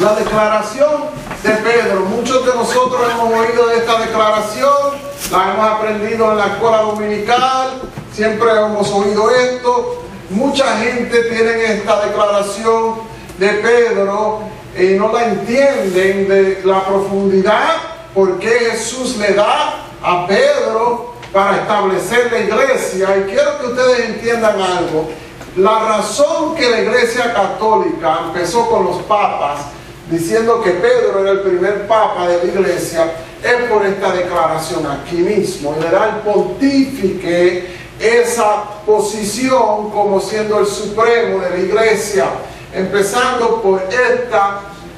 La declaración de Pedro. Muchos de nosotros hemos oído de esta declaración, la hemos aprendido en la escuela dominical, siempre hemos oído esto. Mucha gente tiene esta declaración de Pedro y no la entienden de la profundidad por qué Jesús le da a Pedro para establecer la iglesia. Y quiero que ustedes entiendan algo. La razón que la iglesia católica empezó con los papas diciendo que Pedro era el primer papa de la iglesia es por esta declaración aquí mismo, y le da al pontífice esa posición como siendo el supremo de la iglesia, empezando por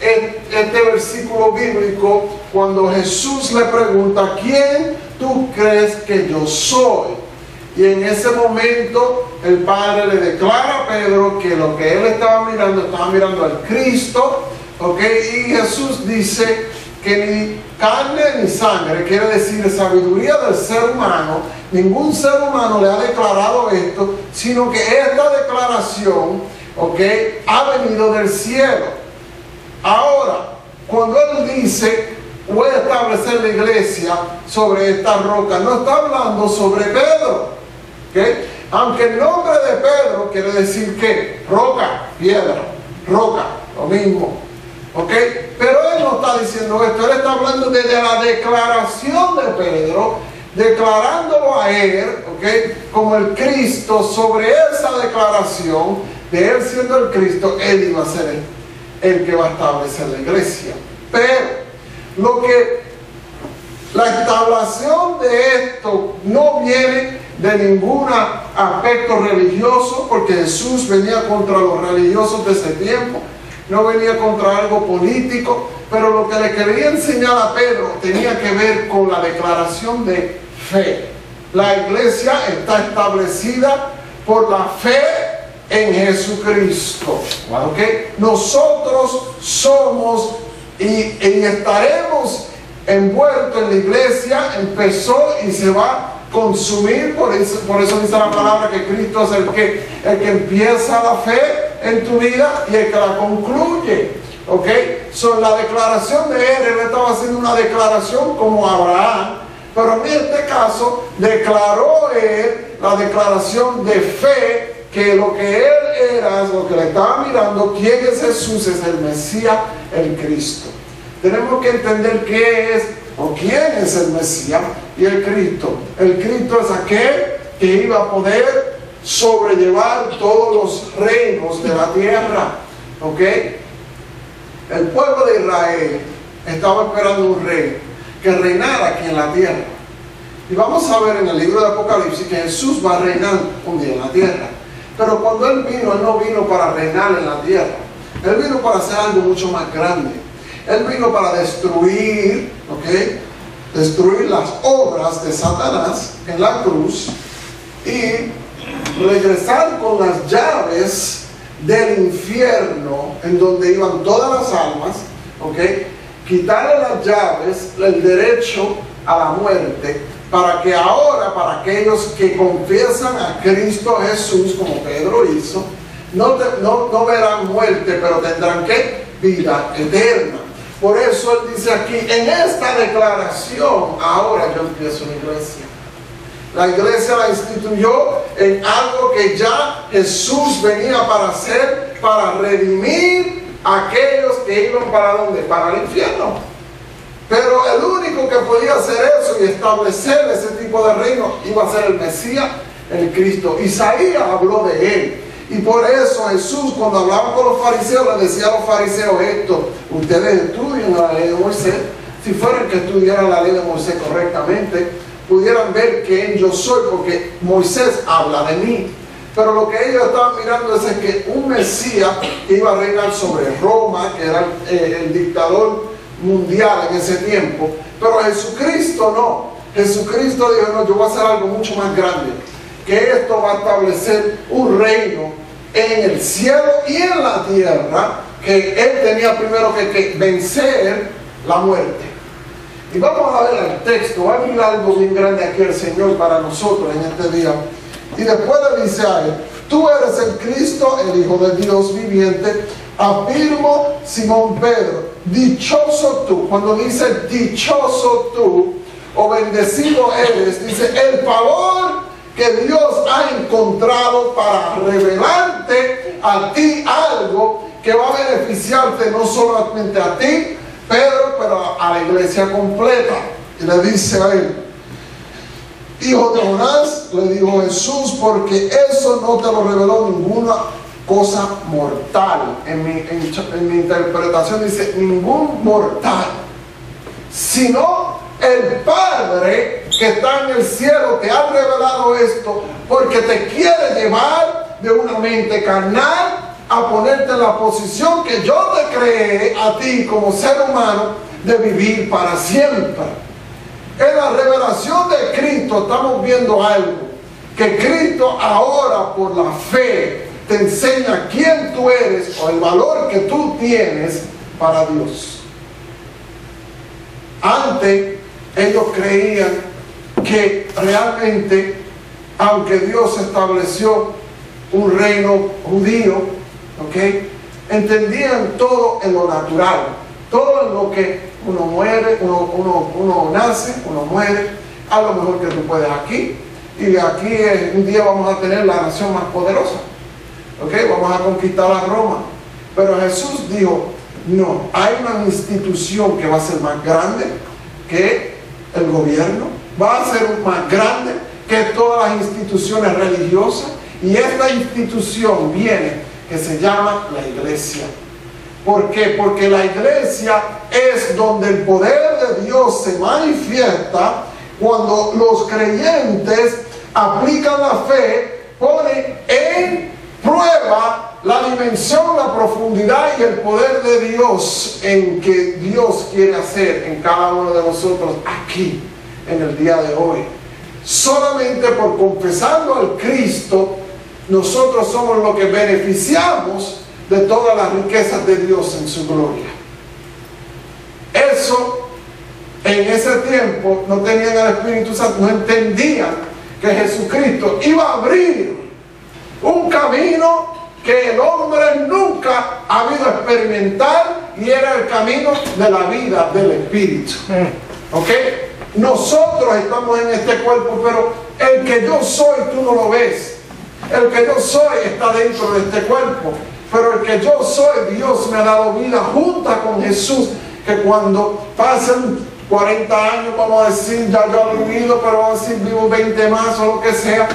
este versículo bíblico cuando Jesús le pregunta: ¿quién tú crees que yo soy? Y en ese momento el Padre le declara a Pedro que lo que él estaba mirando al Cristo, ¿ok? Y Jesús dice que ni carne ni sangre, quiere decir sabiduría del ser humano, ningún ser humano le ha declarado esto, sino que esta declaración, ¿ok?, ha venido del cielo. Ahora, cuando él dice: voy a establecer la iglesia sobre esta roca, no está hablando sobre Pedro, ¿okay? Aunque el nombre de Pedro quiere decir que roca, piedra, roca, lo mismo, ¿ok? Pero él no está diciendo esto, él está hablando de la declaración de Pedro, declarándolo a él, ¿ok?, como el Cristo. Sobre esa declaración de él siendo el Cristo, él iba a ser el que va a establecer la iglesia. Pero la instalación de esto no viene de ningún aspecto religioso, porque Jesús venía contra los religiosos de ese tiempo, no venía contra algo político, pero lo que le quería enseñar a Pedro tenía que ver con la declaración de fe. La iglesia está establecida por la fe en Jesucristo, ¿okay? Nosotros somos y estaremos envueltos en la iglesia. Empezó y se va a consumir, por eso dice la palabra que Cristo es el que empieza la fe en tu vida y el que la concluye, ¿ok? La declaración de él estaba haciendo una declaración como Abraham, pero en este caso declaró él la declaración de fe, que lo que él era, lo que le estaba mirando, quién es Jesús, es el Mesías, el Cristo. Tenemos que entender qué es o quién es el Mesías y el Cristo. El Cristo es aquel que iba a poder sobrellevar todos los reinos de la tierra, ¿ok? El pueblo de Israel estaba esperando un rey que reinara aquí en la tierra. Y vamos a ver en el libro de Apocalipsis que Jesús va a reinar un día en la tierra. Pero cuando él no vino para reinar en la tierra. Él vino para hacer algo mucho más grande. Él vino para destruir, ¿ok?, destruir las obras de Satanás en la cruz y regresar con las llaves del infierno, en donde iban todas las almas, ¿ok?, quitarle las llaves, el derecho a la muerte, para que ahora, para aquellos que confiesan a Cristo Jesús, como Pedro hizo, no verán muerte, pero tendrán ¿qué? Vida eterna. Por eso él dice aquí, en esta declaración, ahora yo empiezo la iglesia. La iglesia la instituyó en algo que ya Jesús venía para hacer, para redimir a aquellos que iban ¿para dónde? Para el infierno. Pero el único que podía hacer eso y establecer ese tipo de reino iba a ser el Mesías, el Cristo. Isaías habló de él. Y por eso Jesús, cuando hablaba con los fariseos, le decía a los fariseos esto: ustedes estudian la ley de Moisés. Si fueran que estudiaran la ley de Moisés correctamente, pudieran ver quién yo soy, porque Moisés habla de mí. Pero lo que ellos estaban mirando es que un Mesías iba a reinar sobre Roma, que era el dictador mundial en ese tiempo. Pero Jesucristo no. Jesucristo dijo: no, yo voy a hacer algo mucho más grande, que esto va a establecer un reino en el cielo y en la tierra, que él tenía primero que vencer la muerte. Y vamos a ver el texto. Va a venir algo bien grande aquí el Señor para nosotros en este día. Y después le dice a él: tú eres el Cristo, el Hijo de Dios viviente. Afirmo, Simón Pedro, dichoso tú. Cuando dice dichoso tú o bendecido eres, dice el favor que Dios ha encontrado para revelarte a ti algo que va a beneficiarte no solamente a ti, Pedro, pero a la iglesia completa. Y le dice a él, hijo de Jonás, le dijo Jesús, porque eso no te lo reveló ninguna cosa mortal. En mi interpretación dice ningún mortal, sino el Padre que está en el cielo te ha revelado esto, porque te quiere llevar de una mente carnal a ponerte en la posición que yo te creé a ti como ser humano de vivir para siempre. En la revelación de Cristo estamos viendo algo, que Cristo ahora por la fe te enseña quién tú eres o el valor que tú tienes para Dios. Antes ellos creían que realmente, aunque Dios estableció un reino judío, entendían todo en lo natural, todo en lo que uno muere, uno nace, uno muere, a lo mejor que tú puedes aquí, y aquí un día vamos a tener la nación más poderosa, vamos a conquistar a Roma. Pero Jesús dijo, no, hay una institución que va a ser más grande que el gobierno, va a ser más grande que todas las instituciones religiosas, y esta institución viene, que se llama la iglesia. ¿Por qué? Porque la iglesia es donde el poder de Dios se manifiesta cuando los creyentes aplican la fe, ponen en prueba la dimensión, la profundidad y el poder de Dios en que Dios quiere hacer en cada uno de nosotros aquí, en el día de hoy. Solamente por confesando al Cristo, nosotros somos los que beneficiamos de todas las riquezas de Dios en su gloria. Eso, en ese tiempo, no tenían el Espíritu Santo, no entendían que Jesucristo iba a abrir un camino que el hombre nunca ha habido experimentar, y era el camino de la vida del Espíritu. Nosotros estamos en este cuerpo, pero el que yo soy tú no lo ves. El que yo soy está dentro de este cuerpo, pero el que yo soy, Dios me ha dado vida junta con Jesús, que cuando pasen 40 años, vamos a decir, ya yo he vivido, pero vamos a decir, vivo 20 más o lo que sea,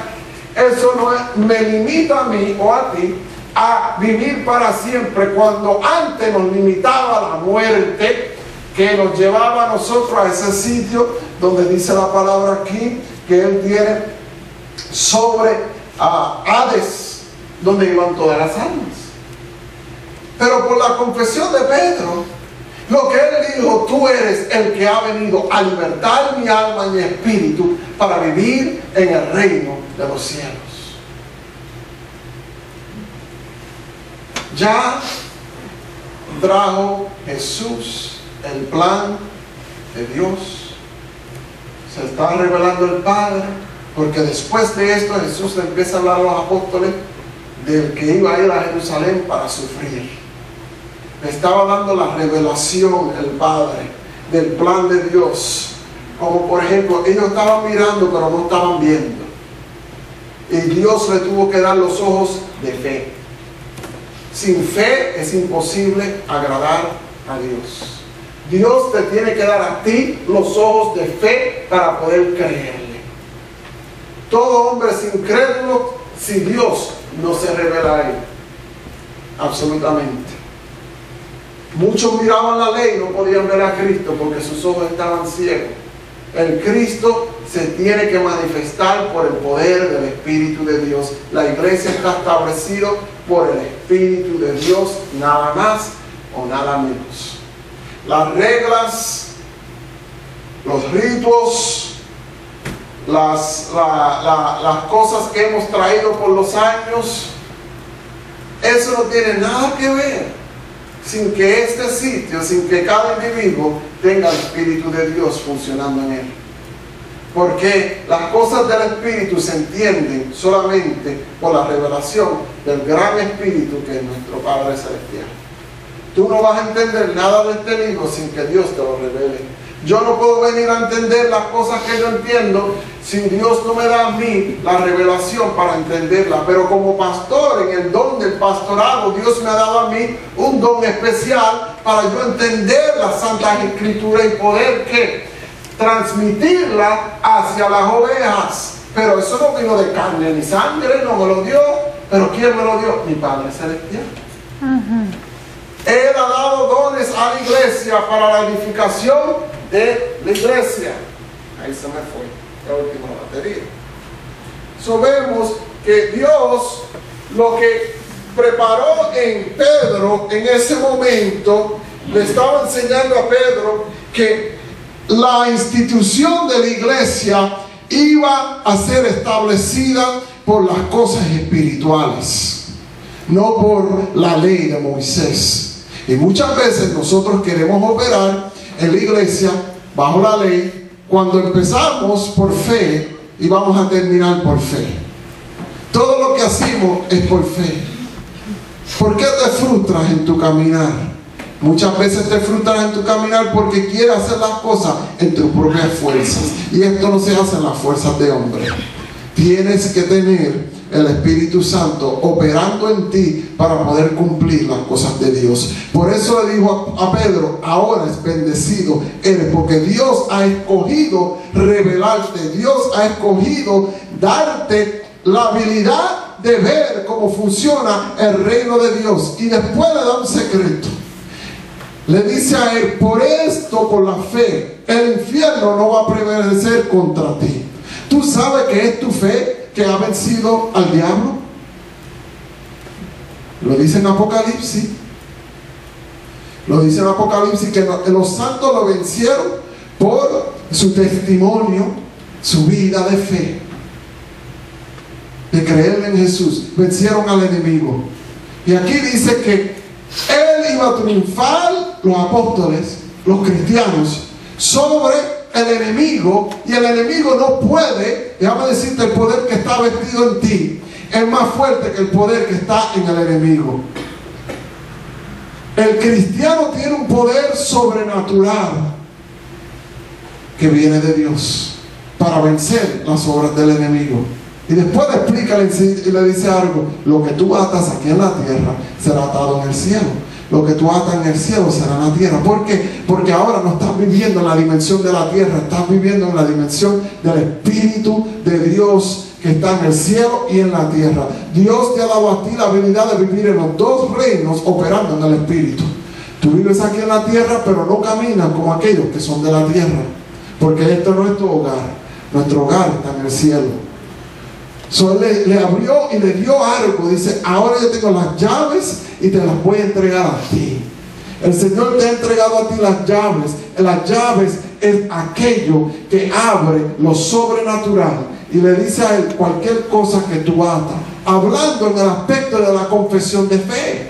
eso no me limita a mí o a ti a vivir para siempre, cuando antes nos limitaba la muerte, que nos llevaba a nosotros a ese sitio donde dice la palabra aquí, que Él tiene sobre Hades, donde iban todas las almas. Pero por la confesión de Pedro, lo que él dijo, tú eres el que ha venido a libertar mi alma y mi espíritu para vivir en el reino de los cielos. Ya trajo Jesús el plan de Dios, se está revelando el Padre. Porque después de esto Jesús le empieza a hablar a los apóstoles del que iba a ir a Jerusalén para sufrir. Le estaba dando la revelación el Padre del plan de Dios. Como por ejemplo, ellos estaban mirando pero no estaban viendo. Y Dios le tuvo que dar los ojos de fe. Sin fe es imposible agradar a Dios. Dios te tiene que dar a ti los ojos de fe para poder creerle. Todo hombre es incrédulo si Dios no se revela a él. Absolutamente. Muchos miraban la ley y no podían ver a Cristo porque sus ojos estaban ciegos. El Cristo se tiene que manifestar por el poder del Espíritu de Dios. La iglesia está establecida por el Espíritu de Dios, nada más o nada menos. Las reglas, los ritos, las cosas que hemos traído por los años, eso no tiene nada que ver sin que este sitio, sin que cada individuo tenga el Espíritu de Dios funcionando en él. Porque las cosas del Espíritu se entienden solamente por la revelación del gran Espíritu que es nuestro Padre Celestial. Tú no vas a entender nada de este libro sin que Dios te lo revele. Yo no puedo venir a entender las cosas que yo entiendo si Dios no me da a mí la revelación para entenderla. Pero como pastor, en el don del pastorado, Dios me ha dado a mí un don especial para yo entender las Santas Escrituras y poder ¿qué? Transmitirla hacia las ovejas. Pero eso no vino de carne ni sangre, no me lo dio. ¿Pero quién me lo dio? Mi Padre Celestial. Él ha dado dones a la iglesia para la edificación de la iglesia. Ahí se me fue la última batería. Vemos que Dios lo que preparó en Pedro en ese momento, le estaba enseñando a Pedro que la institución de la iglesia iba a ser establecida por las cosas espirituales, no por la ley de Moisés. Y muchas veces nosotros queremos operar en la iglesia bajo la ley cuando empezamos por fe y vamos a terminar por fe. Todo lo que hacemos es por fe. ¿Por qué te frustras en tu caminar? Muchas veces te frustras en tu caminar porque quieres hacer las cosas en tus propias fuerzas. Y esto no se hace en las fuerzas de hombre. Tienes que tener el Espíritu Santo operando en ti para poder cumplir las cosas de Dios. Por eso le dijo a Pedro: ahora es bendecido eres, porque Dios ha escogido revelarte, Dios ha escogido darte la habilidad de ver cómo funciona el reino de Dios. Y después le da un secreto. Le dice a él: por esto, por la fe, el infierno no va a prevalecer contra ti. ¿Tú sabes que es tu fe que ha vencido al diablo? Lo dice en Apocalipsis. Lo dice en Apocalipsis que los santos lo vencieron por su testimonio, su vida de fe, de creer en Jesús. Vencieron al enemigo. Y aquí dice que él iba a triunfar, los apóstoles, los cristianos, sobre el enemigo. Y el enemigo no puede, déjame decirte, el poder que está vestido en ti es más fuerte que el poder que está en el enemigo. El cristiano tiene un poder sobrenatural que viene de Dios para vencer las obras del enemigo. Y después le explica y le dice algo: lo que tú atas aquí en la tierra será atado en el cielo. Lo que tú atas en el cielo será en la tierra. ¿Por qué? Porque ahora no estás viviendo en la dimensión de la tierra, estás viviendo en la dimensión del Espíritu de Dios que está en el cielo y en la tierra. Dios te ha dado a ti la habilidad de vivir en los dos reinos operando en el Espíritu. Tú vives aquí en la tierra, pero no caminas como aquellos que son de la tierra, porque esto no es tu hogar. Nuestro hogar está en el cielo. Él le abrió y le dio algo. Dice: ahora yo tengo las llaves y te las voy a entregar a ti. El Señor te ha entregado a ti las llaves. Las llaves es aquello que abre lo sobrenatural. Y le dice a él: cualquier cosa que tú atas, hablando en el aspecto de la confesión de fe.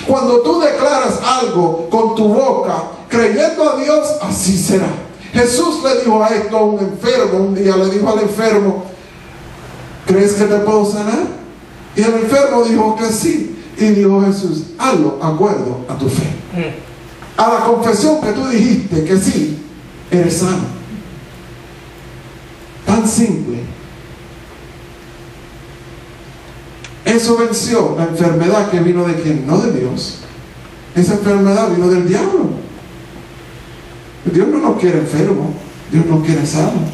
Cuando tú declaras algo con tu boca, creyendo a Dios, así será. Jesús le dijo a esto a un enfermo un día. Le dijo al enfermo: ¿crees que te puedo sanar? Y el enfermo dijo que sí. Y dijo Jesús: hazlo acuerdo a tu fe. A la confesión que tú dijiste que sí, eres sano. Tan simple. Eso venció la enfermedad que vino de ¿quién? No de Dios. Esa enfermedad vino del diablo. Dios no nos quiere enfermos, Dios nos quiere sanos.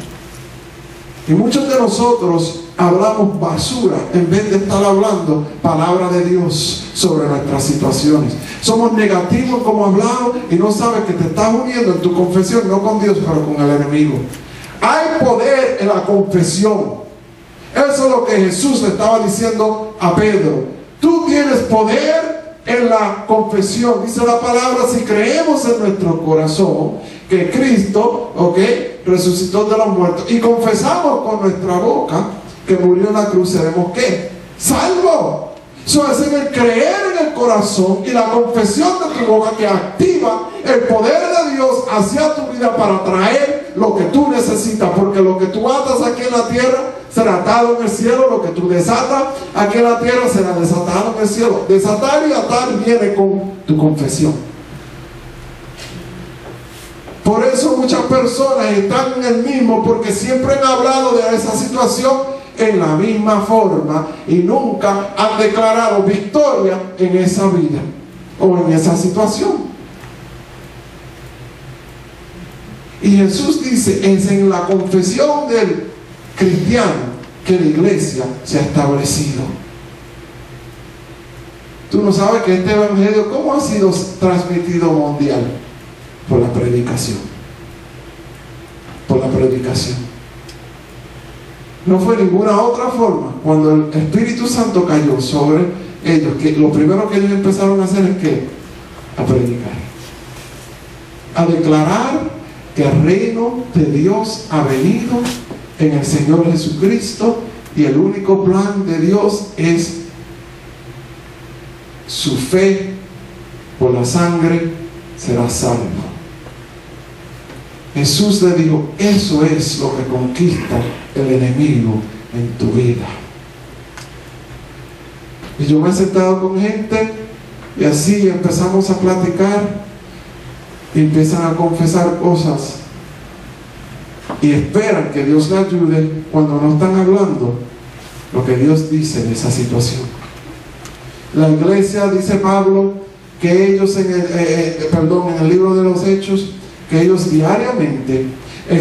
Y muchos de nosotros hablamos basura en vez de estar hablando palabra de Dios sobre nuestras situaciones. Somos negativos como hablamos y no sabes que te estás uniendo en tu confesión no con Dios, pero con el enemigo. Hay poder en la confesión. Eso es lo que Jesús le estaba diciendo a Pedro. Tú tienes poder en la confesión. Dice la palabra: si creemos en nuestro corazón que Cristo, resucitó de los muertos, y confesamos con nuestra boca que murió en la cruz, seremos ¿qué? Salvos. Eso es el creer en el corazón y la confesión de tu boca que activa el poder de Dios hacia tu vida para traer lo que tú necesitas, porque lo que tú atas aquí en la tierra será atado en el cielo, lo que tú desatas aquí en la tierra será desatado en el cielo. Desatar y atar viene con tu confesión. Por eso muchas personas están en el mismo, porque siempre han hablado de esa situación en la misma forma y nunca han declarado victoria en esa vida o en esa situación. Y Jesús dice, es en la confesión del cristiano que la iglesia se ha establecido. Tú no sabes que este evangelio, ¿cómo ha sido transmitido mundial? Por la predicación. Por la predicación. No fue ninguna otra forma. Cuando el Espíritu Santo cayó sobre ellos, que lo primero que ellos empezaron a hacer es que a predicar, a declarar que el reino de Dios ha venido en el Señor Jesucristo, y el único plan de Dios es su fe por la sangre será salvo. Jesús le dijo, eso es lo que conquista el enemigo en tu vida. Y yo me he sentado con gente y así empezamos a platicar y empiezan a confesar cosas y esperan que Dios le ayude cuando no están hablando lo que Dios dice de esa situación. La iglesia, dice Pablo, que ellos en el libro de los Hechos, que ellos diariamente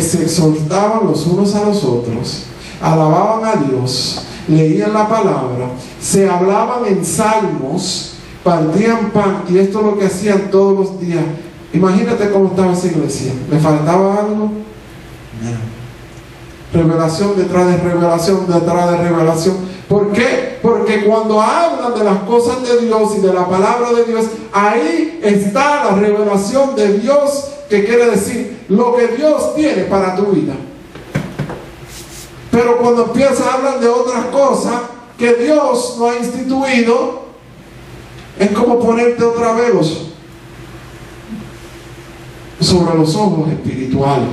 se exhortaban los unos a los otros, alababan a Dios, leían la palabra, se hablaban en salmos, partían pan, y esto es lo que hacían todos los días. Imagínate cómo estaba esa iglesia. ¿Le faltaba algo? No. Revelación detrás de revelación detrás de revelación. ¿Por qué? Porque cuando hablan de las cosas de Dios y de la palabra de Dios, ahí está la revelación de Dios, que quiere decir lo que Dios tiene para tu vida. Pero cuando empiezan a hablar de otras cosas que Dios no ha instituido, es como ponerte otra vez sobre los ojos espirituales.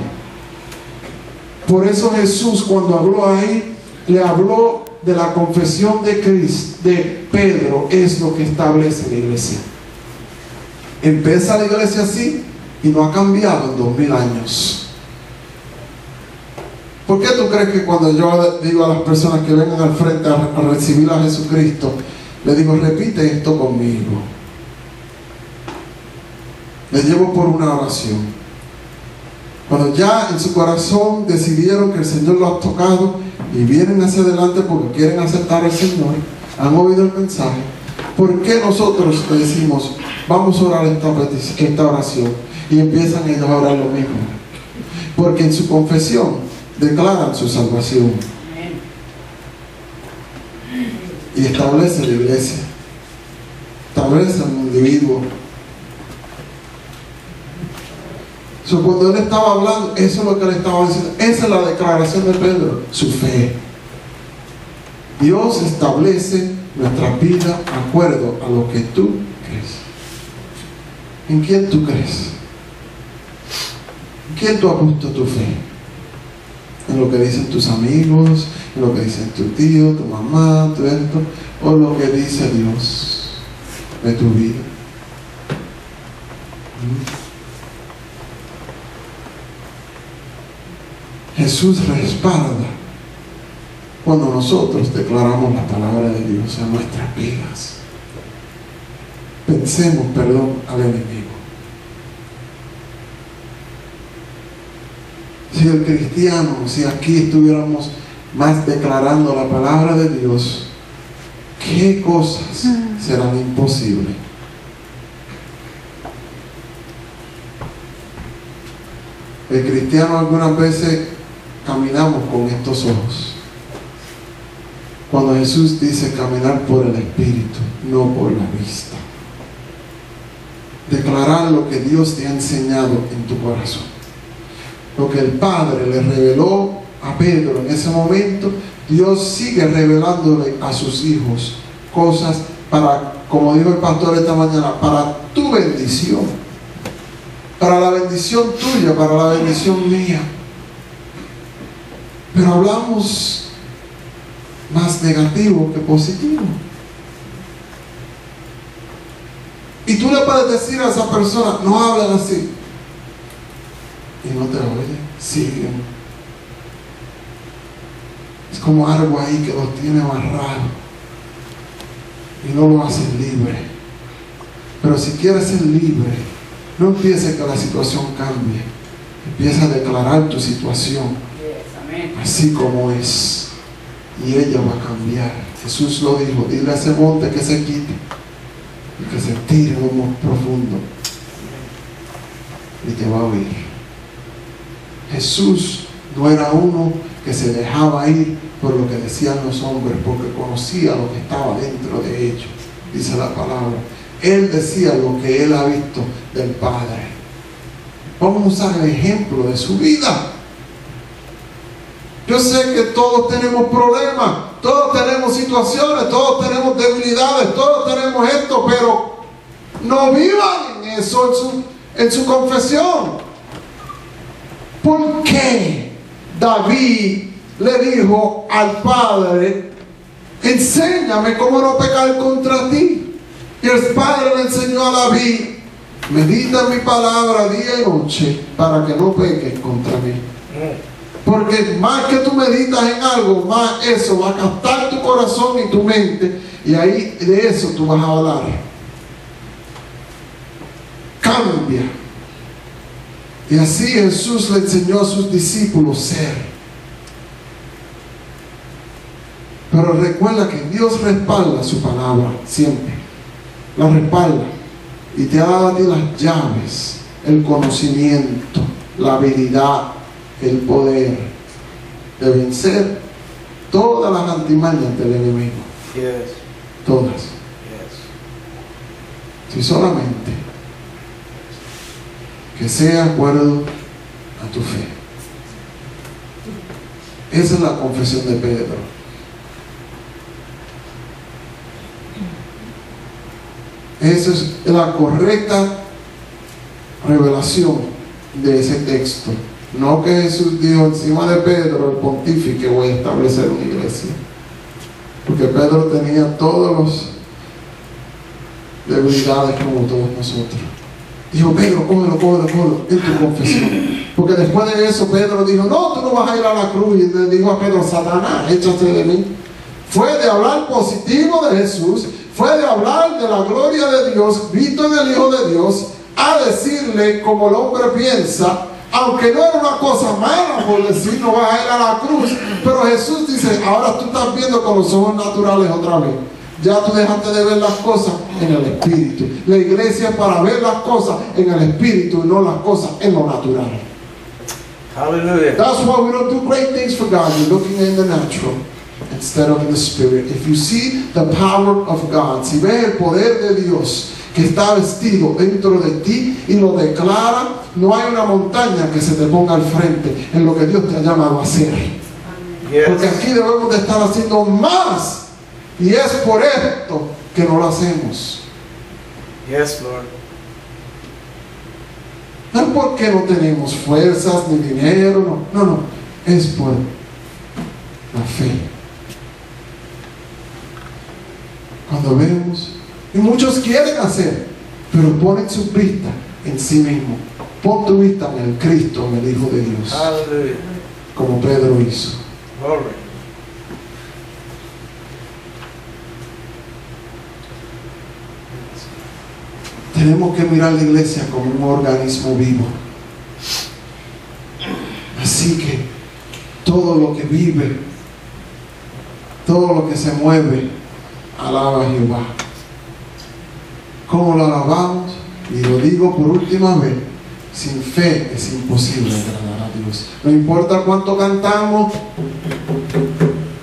Por eso Jesús, cuando habló ahí, le habló de la confesión de Cristo, de Pedro, es lo que establece la iglesia. Empieza la iglesia así y no ha cambiado en 2000 años. ¿Por qué tú crees que cuando yo digo a las personas que vengan al frente a recibir a Jesucristo, le digo, repite esto conmigo? Les llevo por una oración. Cuando ya en su corazón decidieron que el Señor lo ha tocado y vienen hacia adelante porque quieren aceptar al Señor, han oído el mensaje, ¿por qué nosotros le decimos, vamos a orar esta oración? Y empiezan ellos a orar lo mismo. Porque en su confesión declaran su salvación. Y establece la iglesia, establece al individuo. Cuando él estaba hablando, eso es lo que le estaba diciendo. Esa es la declaración de Pedro, su fe. Dios establece nuestra vida de acuerdo a lo que tú crees. ¿En quién tú crees? ¿En quién tú has puesto tu fe? ¿En lo que dicen tus amigos? ¿En lo que dicen tu tío, tu mamá, tu esto? ¿O lo que dice Dios de tu vida? Jesús respalda cuando nosotros declaramos la palabra de Dios en nuestras vidas. Pensemos perdón al enemigo. Si el cristiano, si aquí estuviéramos más declarando la palabra de Dios, ¿qué cosas serán imposibles? El cristiano algunas veces caminamos con estos ojos. Cuando Jesús dice caminar por el Espíritu, no por la vista. Declarar lo que Dios te ha enseñado en tu corazón. Lo que el Padre le reveló a Pedro en ese momento, Dios sigue revelándole a sus hijos cosas para, como dijo el pastor esta mañana, para tu bendición. Para la bendición tuya, para la bendición mía. Pero hablamos más negativo que positivo. Y tú le puedes decir a esa persona, no hablen así. Y no te oye, siguen. Es como algo ahí que los tiene amarrados y no lo hacen libre. Pero si quieres ser libre, no empieces que la situación cambie. Empieza a declarar tu situación así como es, y ella va a cambiar. Jesús lo dijo, dile a ese monte que se quite y que se tire en lo más profundo, y te va a oír. Jesús no era uno que se dejaba ir por lo que decían los hombres, porque conocía lo que estaba dentro de ellos, dice la palabra. Él decía lo que él ha visto del Padre. Vamos a usar el ejemplo de su vida. Yo sé que todos tenemos problemas, todos tenemos situaciones, todos tenemos debilidades, todos tenemos esto, pero no vivan en eso, en su confesión. ¿Por qué David le dijo al Padre, enséñame cómo no pecar contra ti? Y el Padre le enseñó a David, medita en mi palabra día y noche para que no peques contra mí. Porque más que tú meditas en algo, más eso va a captar tu corazón y tu mente, y ahí de eso tú vas a hablar. Cambia. Y así Jesús le enseñó a sus discípulos ser. Pero recuerda que Dios respalda su palabra siempre. La respalda. Y te ha dado a ti las llaves, el conocimiento, la habilidad, el poder de vencer todas las antimañas del enemigo. Yes. Todas. Yes. Si solamente que sea acuerdo a tu fe. Esa es la confesión de Pedro. Esa es la correcta revelación de ese texto. No que Jesús dijo encima de Pedro, el pontífice, voy a establecer una iglesia. Porque Pedro tenía todas las debilidades como todos nosotros. Dijo, Pedro, cógelo en tu confesión. Porque después de eso Pedro dijo, no, tú no vas a ir a la cruz. Y le dijo a Pedro, Satanás, échate de mí. Fue de hablar positivo de Jesús, fue de hablar de la gloria de Dios, visto en el Hijo de Dios, a decirle como el hombre piensa, aunque no era una cosa mala por decir no vas a ir a la cruz, pero Jesús dice, ahora tú estás viendo con los ojos naturales otra vez. Ya tú dejaste de ver las cosas en el espíritu. La iglesia es para ver las cosas en el espíritu y no las cosas en lo natural. Hallelujah. That's why we don't do great things for God. You're looking in the natural instead of in the spirit. If you see the power of God, si ves el poder de Dios que está vestido dentro de ti y lo declara, no hay una montaña que se te ponga al frente en lo que Dios te ha llamado a hacer. Yes. Porque aquí debemos de estar haciendo más. Y es por esto que no lo hacemos. Yes, Lord. No es porque no tenemos fuerzas ni dinero, no. Es por la fe. Cuando vemos, y muchos quieren hacer, pero ponen su vista en sí mismo. Pon tu vista en el Cristo, en el Hijo de Dios. Hallelujah. Como Pedro hizo. Glory. Tenemos que mirar la iglesia como un organismo vivo. Así que todo lo que vive, todo lo que se mueve, alaba a Jehová. ¿Cómo lo alabamos? Y lo digo por última vez, sin fe es imposible agradar a Dios. No importa cuánto cantamos,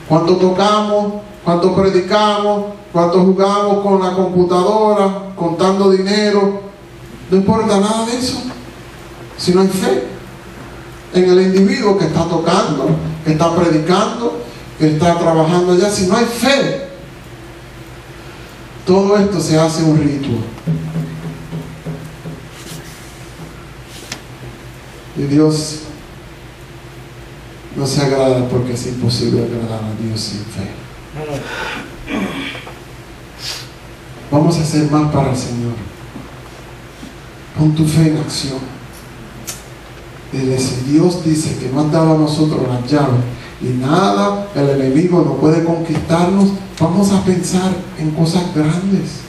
cuánto tocamos, cuánto predicamos, cuánto jugamos con la computadora, contando dinero, no importa nada de eso si no hay fe en el individuo que está tocando, que está predicando, que está trabajando allá. Si no hay fe, todo esto se hace un ritual. Y Dios no se agrada porque es imposible agradar a Dios sin fe. Vamos a hacer más para el Señor. Pon tu fe en acción. Dile, si Dios dice que nos ha dado a nosotros las llaves y nada, el enemigo no puede conquistarnos, vamos a pensar en cosas grandes.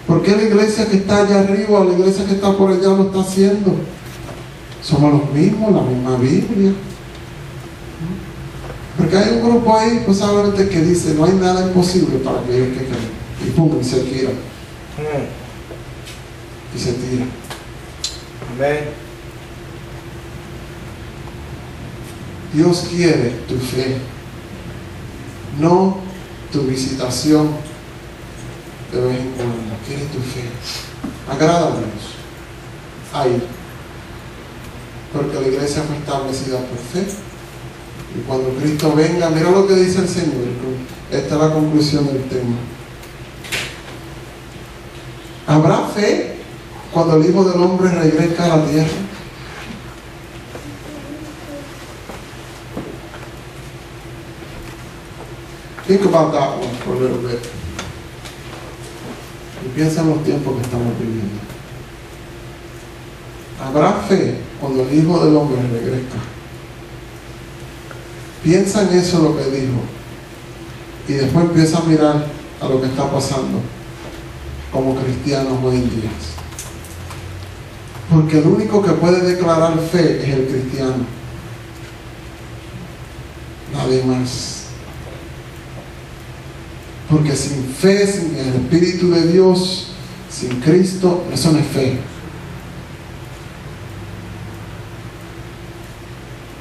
¿Por qué la iglesia que está allá arriba o la iglesia que está por allá lo está haciendo? Somos los mismos, la misma Biblia. Porque hay un grupo ahí, pues solamente que dice, no hay nada imposible para aquellos que creen. Y pum, y se tira. Y se tira. Amén. Dios quiere tu fe, no tu visitación de vez en cuando. Quiere tu fe. Agrádales ahí. Porque la iglesia fue establecida por fe. Y cuando Cristo venga, mira lo que dice el Señor. Esta es la conclusión del tema. ¿Habrá fe cuando el Hijo del Hombre regrese a la tierra? Think about that one for a little bit. Y piensa en los tiempos que estamos viviendo. ¿Habrá fe cuando el Hijo del Hombre regrese? Piensa en eso lo que dijo. Y después empieza a mirar a lo que está pasando como cristianos hoy en día. Porque el único que puede declarar fe es el cristiano. Nadie más. Porque sin fe, sin el Espíritu de Dios, sin Cristo, eso no es fe.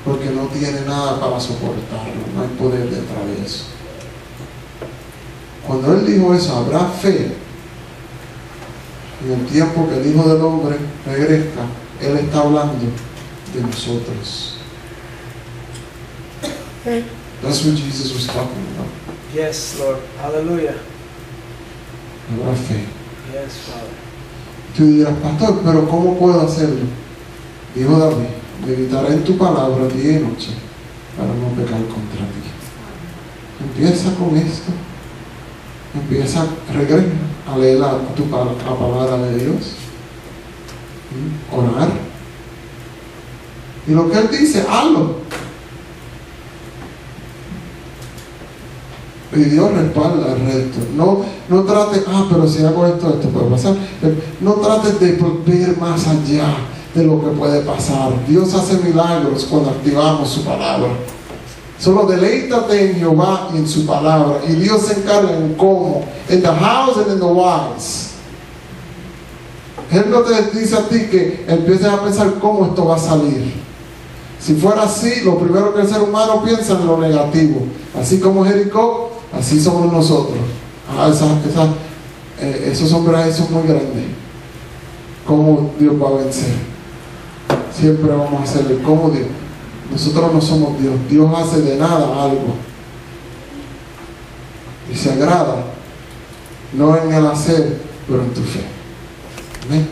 Porque no tiene nada para soportarlo, no hay poder detrás de eso. Cuando Él dijo eso, habrá fe. En el tiempo que el Hijo del Hombre regresa, Él está hablando de nosotros. That's what Jesus was talking about. Yes, Lord. Hallelujah. Habrá fe. Yes, Father. Tú dirás, pastor, pero ¿cómo puedo hacerlo? Dijo David, meditaré en tu palabra día y noche para no pecar contra ti. Empieza con esto. Empieza, regresa a leer la palabra de Dios. Orar. Y lo que Él dice, hazlo. Y Dios respalda el resto. No trates, pero si hago esto puede pasar. No trates de ver más allá de lo que puede pasar. Dios hace milagros cuando activamos su palabra. Solo deleítate en Jehová y en su palabra. Y Dios se encarga en cómo. En the house and in the wise. Él no te dice a ti que empieces a pensar cómo esto va a salir. Si fuera así, lo primero que el ser humano piensa es en lo negativo. Así como Jericó, así somos nosotros. Esos hombres son muy grandes. ¿Cómo Dios va a vencer? Siempre vamos a hacerle como Dios. Nosotros no somos Dios. Dios hace de nada algo. Y se agrada, no en el hacer, pero en tu fe. Amén.